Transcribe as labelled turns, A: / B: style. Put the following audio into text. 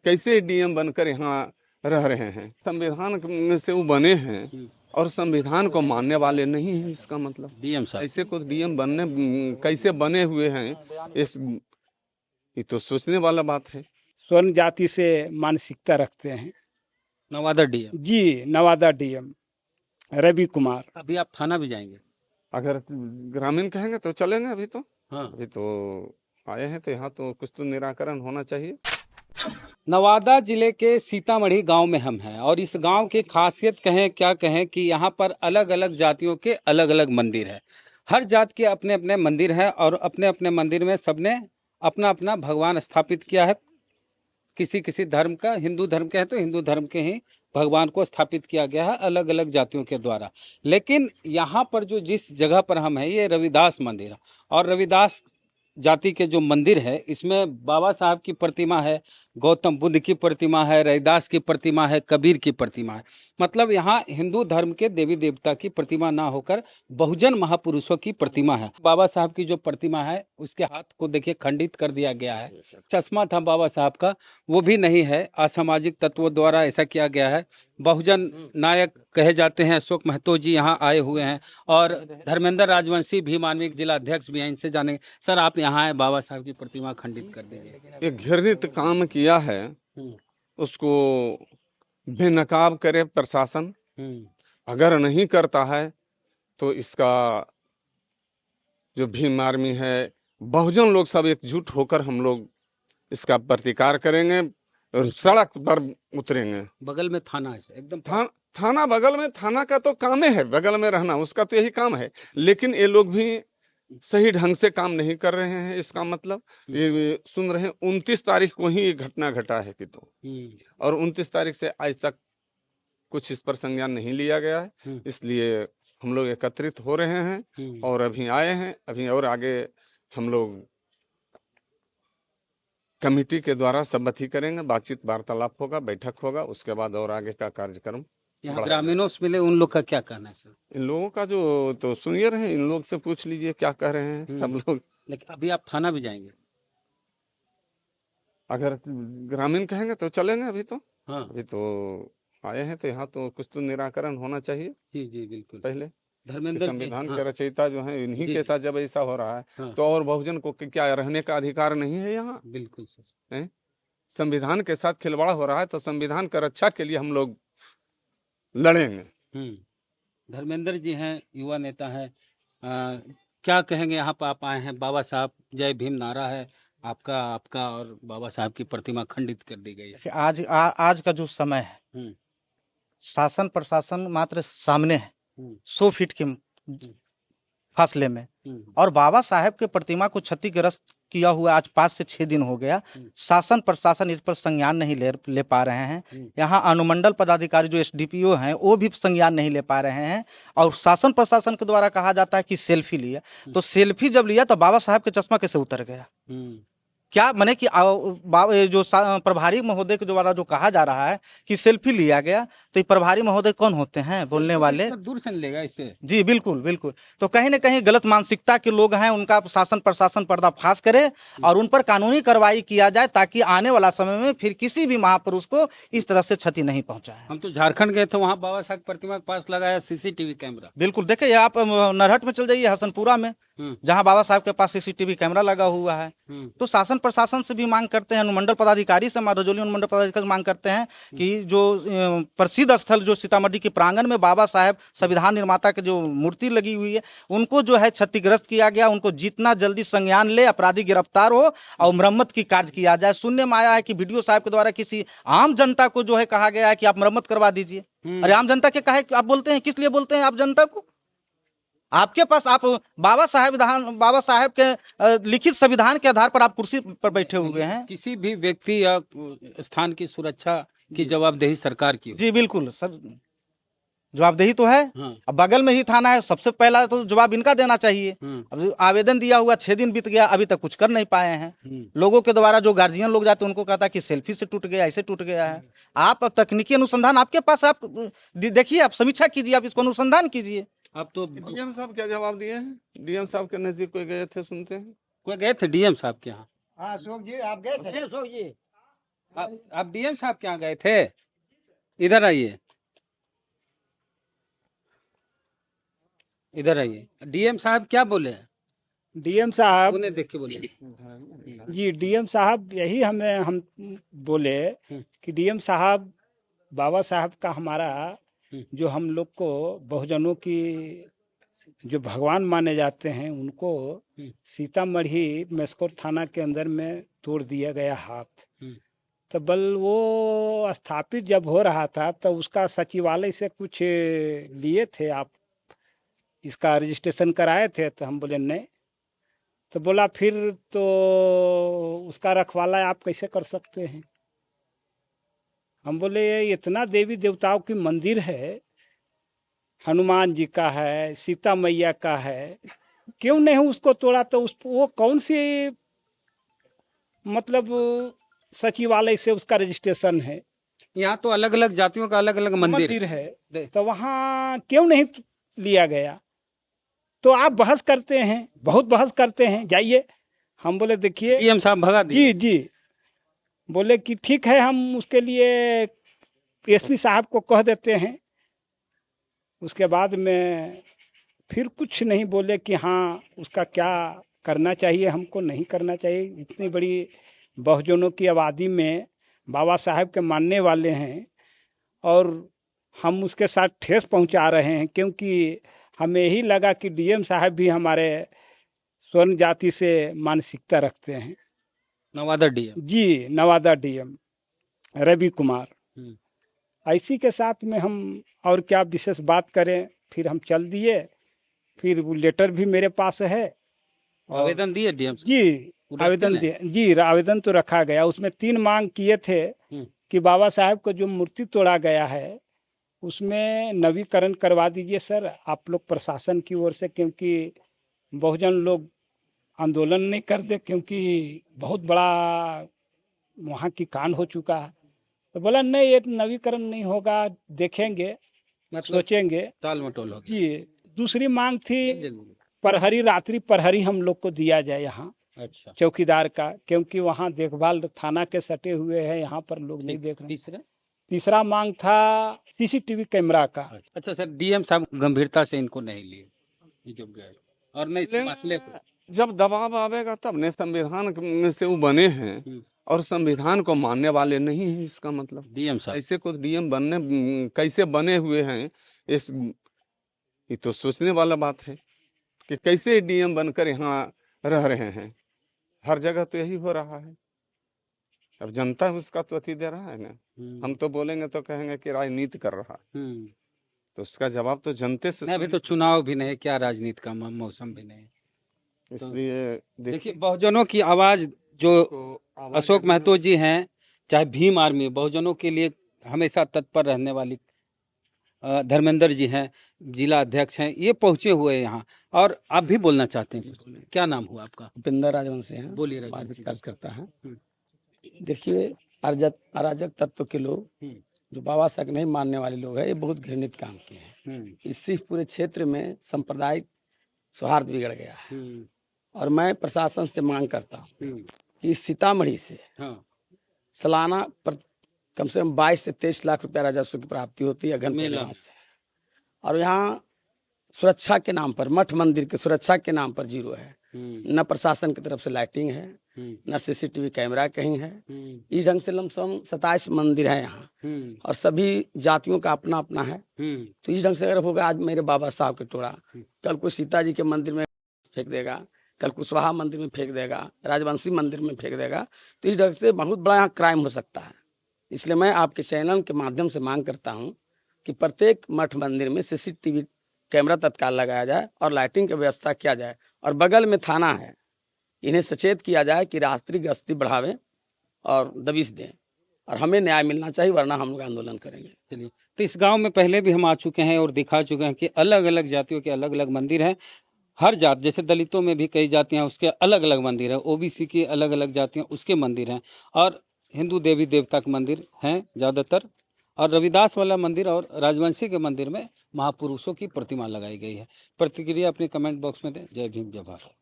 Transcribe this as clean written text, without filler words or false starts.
A: कैसे डीएम बनकर यहाँ रह रहे हैं। संविधान में से वो बने हैं और संविधान को मानने वाले नहीं हैं, इसका मतलब
B: डीएम साहब
A: ऐसे को डीएम बनने कैसे बने हुए हैं, इस ये तो सोचने वाला बात है।
C: स्वर्ण जाति से मानसिकता रखते हैं।
B: Nawada DM
C: ji, Nawada DM Ravi Kumar.
B: अभी आप थाना भी जाएंगे?
A: अगर ग्रामीण कहेंगे तो चलेंगे। अभी तो
B: हाँ,
A: अभी तो आए हैं तो यहाँ तो कुछ तो निराकरण होना चाहिए।
B: नवादा जिले के सीतामढ़ी गांव में हम हैं और इस गांव की खासियत कहें क्या कहें कि यहाँ पर अलग अलग जातियों के अलग अलग मंदिर है। हर जात के अपने अपने मंदिर हैं और अपने अपने मंदिर में सबने अपना अपना भगवान स्थापित किया है। किसी किसी धर्म का, हिंदू धर्म के हैं तो हिंदू धर्म के ही भगवान को स्थापित किया गया है अलग अलग जातियों के द्वारा। लेकिन यहाँ पर जो जिस जगह पर हम हैं ये रविदास मंदिर है और रविदास जाति के जो मंदिर है इसमें बाबा साहब की प्रतिमा है, गौतम बुद्ध की प्रतिमा है, रैदास की प्रतिमा है, कबीर की प्रतिमा है। मतलब यहाँ हिंदू धर्म के देवी देवता की प्रतिमा ना होकर बहुजन महापुरुषों की प्रतिमा है। बाबा साहब की जो प्रतिमा है उसके हाथ को देखिए खंडित कर दिया गया है। चश्मा था बाबा साहब का, वो भी नहीं है, असामाजिक तत्वों द्वारा ऐसा किया गया है। बहुजन नायक कहे जाते हैं अशोक महतो जी यहाँ आए हुए हैं और धर्मेंद्र राजवंशी भी मानवीय जिला अध्यक्ष भी हैं, इनसे जानेंगे। सर आप यहाँ आए, बाबा साहब की प्रतिमा खंडित कर दीजिए।
A: एक घृणित काम किया है, उसको बेनकाब करे प्रशासन। अगर नहीं करता है तो इसका जो भीम आर्मी है, बहुजन लोग सब एकजुट होकर हम लोग इसका प्रतिकार करेंगे और सड़क पर उतरेंगे।
B: बगल में थाना है एकदम
A: थाना बगल में, थाना का तो काम है बगल में रहना, उसका तो यही काम है। लेकिन ये लोग भी सही ढंग से काम नहीं कर रहे हैं। इसका मतलब ये सुन रहे हैं 29 तारीख को ही ये घटना घटा है कि तो, और 29 तारीख से आज तक कुछ इस पर संज्ञान नहीं लिया गया है। इसलिए हम लोग एकत्रित हो रहे हैं और अभी आए हैं। अभी और आगे हम लोग कमेटी के द्वारा सब अथी करेंगे, बातचीत वार्तालाप होगा, बैठक होगा, उसके बाद और आगे का कार्यक्रम।
B: यहाँ ग्रामीणों से मिले, उन लोग का क्या कहना है सर?
A: इन लोगों का जो तो सुनिए रहे, इन लोग से पूछ लीजिए क्या कह रहे हैं सब लोग।
B: लेकिन अभी आप थाना भी जाएंगे?
A: अगर ग्रामीण कहेंगे तो चलेंगे। अभी तो
B: हाँ,
A: अभी तो आए हैं तो यहाँ तो कुछ तो निराकरण होना चाहिए।
B: जी जी बिल्कुल।
A: पहले
B: धर्मेंद्र
A: संविधान
B: हाँ,
A: के रचयिता जो हैं, इन्हीं
B: जी,
A: के साथ जब ऐसा हो रहा है
B: हाँ,
A: तो और बहुजन को क्या रहने का अधिकार नहीं है यहाँ?
B: बिल्कुल सर।
A: हैं? संविधान के साथ खिलवाड़ हो रहा है तो संविधान की रक्षा के लिए हम लोग लड़ेंगे।
B: धर्मेंद्र जी हैं, युवा नेता हैं, क्या कहेंगे? यहाँ पर आप आए हैं, बाबा साहब जय भीम नारा है आपका और बाबा साहब की प्रतिमा खंडित कर दी गई है।
C: आज का जो समय है, शासन प्रशासन मात्र सामने है 100 फीट के फासले में, और बाबा साहब के प्रतिमा को क्षतिग्रस्त किया हुआ आज 5 से 6 दिन हो गया। शासन प्रशासन इस पर संज्ञान नहीं ले पा रहे हैं। यहाँ अनुमंडल पदाधिकारी जो एसडीपीओ हैं वो भी संज्ञान नहीं ले पा रहे हैं। और शासन प्रशासन के द्वारा कहा जाता है कि सेल्फी लिया, तो सेल्फी जब लिया तो बाबा साहब के चश्मा कैसे उतर गया? क्या माने कि जो प्रभारी महोदय के द्वारा जो कहा जा रहा है कि सेल्फी लिया गया, तो ये प्रभारी महोदय कौन होते हैं बोलने वाले?
B: दूर से लेगा इससे। जी
C: बिल्कुल बिल्कुल। तो कहीं ना कहीं गलत मानसिकता के लोग हैं, उनका शासन प्रशासन पर्दाफाश करे और उन पर कानूनी कार्रवाई किया जाए ताकि आने वाला समय में फिर किसी भी महापुरुष को इस तरह से क्षति नहीं पहुंचाए।
B: हम तो झारखंड गए थे, वहाँ बाबा साहब प्रतिमा के पास लगाया सीसीटीवी कैमरा।
C: बिल्कुल, देखिए आप नरहट में चल जाइए, हसनपुरा में, जहां बाबा साहब के पास सीसीटीवी कैमरा लगा हुआ है। तो शासन प्रशासन से भी मांग करते हैं, अनुमंडल पदाधिकारी से, रजौली अनुमंडल पदाधिकारी से मांग करते हैं कि जो प्रसिद्ध स्थल जो सीतामढ़ी के प्रांगण में बाबा साहब संविधान निर्माता की जो मूर्ति लगी हुई है उनको जो है क्षतिग्रस्त किया गया, उनको जितना जल्दी संज्ञान ले, अपराधी गिरफ्तार हो और मरम्मत की कार्य किया जाए। सुनने में आया है कि वीडियो साहब के द्वारा किसी आम जनता को जो है कहा गया है कि आप मरम्मत करवा दीजिए। अरे आम जनता के कहे आप बोलते हैं, किस लिए बोलते हैं आप जनता को? आपके पास आप बाबा साहब के लिखित संविधान के आधार पर आप कुर्सी पर बैठे हुए हैं।
B: किसी भी व्यक्ति या स्थान की सुरक्षा की जवाबदेही सरकार की।
C: जी बिल्कुल सर, जवाबदेही तो है। अब बगल में ही थाना है, सबसे पहला तो जवाब इनका देना चाहिए। अब आवेदन दिया हुआ 6 दिन बीत गया, अभी तक कुछ कर नहीं पाए हैं। लोगों के द्वारा जो गार्जियन लोग जाते हैं उनको कहता है कि सेल्फी से टूट गया, ऐसे टूट गया है। आप तकनीकी अनुसंधान आपके पास, आप देखिए, आप समीक्षा कीजिए, आप इसको अनुसंधान कीजिए।
B: अब तो
A: डीएम साहब क्या जवाब दिए हैं? डीएम साहब के नजदीक कोई गए थे, सुनते हैं?
B: कोई गए थे डीएम साहब के यहाँ?
D: हाँ अशोक जी, आप गए थे? अशोक जी
B: आप डीएम साहब क्या गए थे? इधर आइए, इधर आइए। डीएम साहब क्या बोले?
D: डीएम साहब
B: उन्हें देख के बोलिए।
D: जी, डीएम साहब यही हम बोले
B: हम्म।
D: कि डीएम साहब, बाबा साहब का हमारा जो हम लोग को बहुजनों की जो भगवान माने जाते हैं उनको सीतामढ़ी मेस्कोर थाना के अंदर में तोड़ दिया गया हाथ। तो बल वो स्थापित जब हो रहा था तो उसका सचिवालय से कुछ लिए थे आप, इसका रजिस्ट्रेशन कराए थे? तो हम बोले नहीं। तो बोला फिर तो उसका रखवाला आप कैसे कर सकते हैं? हम बोले ये इतना देवी देवताओं की मंदिर है, हनुमान जी का है, सीता मैया का है, क्यों नहीं उसको तोड़ा? तो उस वो कौन सी मतलब सचिवालय से उसका रजिस्ट्रेशन है?
B: यहाँ तो अलग अलग जातियों का अलग अलग मंदिर
D: है, तो वहाँ क्यों नहीं लिया गया? तो आप बहस करते हैं, बहुत बहस करते हैं, जाइए। हम बोले देखिए,
B: डीएम साहब भगा दिए।
D: जी जी, बोले कि ठीक है, हम उसके लिए एसपी साहब को कह देते हैं। उसके बाद में फिर कुछ नहीं बोले कि हाँ उसका क्या करना चाहिए, हमको नहीं करना चाहिए। इतनी बड़ी बहुजनों की आबादी में बाबा साहब के मानने वाले हैं और हम उसके साथ ठेस पहुंचा रहे हैं, क्योंकि हमें यही लगा कि डीएम साहब भी हमारे स्वर्ण जाति से मानसिकता रखते हैं।
B: Nawada DM
D: ji, Nawada DM Ravi Kumar. ऐसी के साथ में हम और क्या विशेष बात करें? फिर हम चल दिए। फिर वो लेटर भी मेरे पास है।
B: आवेदन दिए डीएम
D: जी, आवेदन दिए जी, आवेदन तो रखा गया। उसमें 3 मांग किए थे कि बाबा साहब को जो मूर्ति तोड़ा गया है उसमें नवीकरण करवा दीजिए सर, आप लोग प्रशासन की ओर से, क्योंकि बहुजन लोग आंदोलन नहीं कर दे, क्योंकि बहुत बड़ा वहाँ की कांड हो चुका है। तो बोला नहीं, ये नवीकरण नहीं होगा, देखेंगे,
B: मतलब
D: सोचेंगे।
B: टाल मटोल हो गया।
D: जी, दूसरी मांग थी प्रहरी, रात्रि प्रहरी हम लोग को दिया जाए यहाँ,
B: अच्छा,
D: चौकीदार का, क्योंकि वहाँ देखभाल थाना के सटे हुए हैं, यहाँ पर लोग नहीं देख रहे। तीसरा मांग था सीसीटीवी कैमरा का।
B: अच्छा सर, डीएम साहब गंभीरता से इनको नहीं लिए, ये जो गए और नहीं इस मसले को।
A: जब दबाव आवेगा तब ने, संविधान में से वो बने हैं और संविधान को मानने वाले नहीं हैं, इसका मतलब
B: डीएम साहब
A: ऐसे को डीएम बनने कैसे बने हुए हैं, इस ये तो सोचने वाला बात है कि कैसे डीएम बनकर यहाँ रह रहे हैं। हर जगह तो यही हो रहा है। अब जनता उसका तो अति दे रहा है ना। हम तो बोलेंगे तो कहेंगे कि राजनीति कर रहा है, तो उसका जवाब तो जनते से।
B: अभी तो चुनाव भी नहीं, क्या राजनीति का मौसम भी नहीं,
A: इसलिए
B: देखिए बहुजनों की आवाज जो अशोक महतो जी हैं, चाहे भीम आर्मी, बहुजनों के लिए हमेशा तत्पर रहने वाली धर्मेंद्र जी हैं, जिला अध्यक्ष हैं, ये पहुंचे हुए हैं यहाँ। और आप भी बोलना चाहते हैं, क्या नाम हुआ आपका?
E: उपेंद्र राजवंशी हैं,
B: बोलिए।
E: कार्य करता है। देखिए, अराजक तत्व के लोग जो बाबा साहब को नहीं मानने वाले लोग हैं, ये बहुत घृणित काम किए हैं। इससे पूरे क्षेत्र में सांप्रदायिक सौहार्द बिगड़ गया है। और मैं प्रशासन से मांग करता हूँ कि सीतामढ़ी से सालाना कम से कम 22 से 23 लाख रुपया राजस्व की प्राप्ति होती है घन परिवहन से, और यहाँ सुरक्षा के नाम पर, मठ मंदिर के सुरक्षा के नाम पर जीरो है। न प्रशासन की तरफ से लाइटिंग है, न सीसीटीवी कैमरा कहीं है। इस ढंग से लमसम 27 मंदिर है यहाँ, और सभी जातियों का अपना अपना है। तो इस ढंग से अगर होगा, आज मेरे बाबा साहब के टोड़ा, कल को सीता जी के मंदिर में फेंक देगा, कल कुशवाहा मंदिर में फेंक देगा, राजवंशी मंदिर में फेंक देगा, तो इस ढंग से बहुत बड़ा यहाँ क्राइम हो सकता है। इसलिए मैं आपके चैनल के माध्यम से मांग करता हूँ कि प्रत्येक मठ मंदिर में सीसीटीवी कैमरा तत्काल लगाया जाए और लाइटिंग की व्यवस्था किया जाए, और बगल में थाना है, इन्हें सचेत किया जाए कि रात्रि गश्ती बढ़ावें और दबिश दें, और हमें न्याय मिलना चाहिए, वरना हम लोग आंदोलन करेंगे।
B: चलिए, तो इस गांव में पहले भी हम आ चुके हैं और दिखा चुके हैं कि अलग अलग जातियों के अलग अलग मंदिर हैं। हर जात, जैसे दलितों में भी कई जातियां, उसके अलग अलग मंदिर है, ओबीसी की अलग अलग जातियां, उसके मंदिर हैं, और हिंदू देवी देवता के मंदिर हैं ज़्यादातर, और रविदास वाला मंदिर और राजवंशी के मंदिर में महापुरुषों की प्रतिमा लगाई गई है। प्रतिक्रिया अपने कमेंट बॉक्स में दें। जय भीम, जय भारत।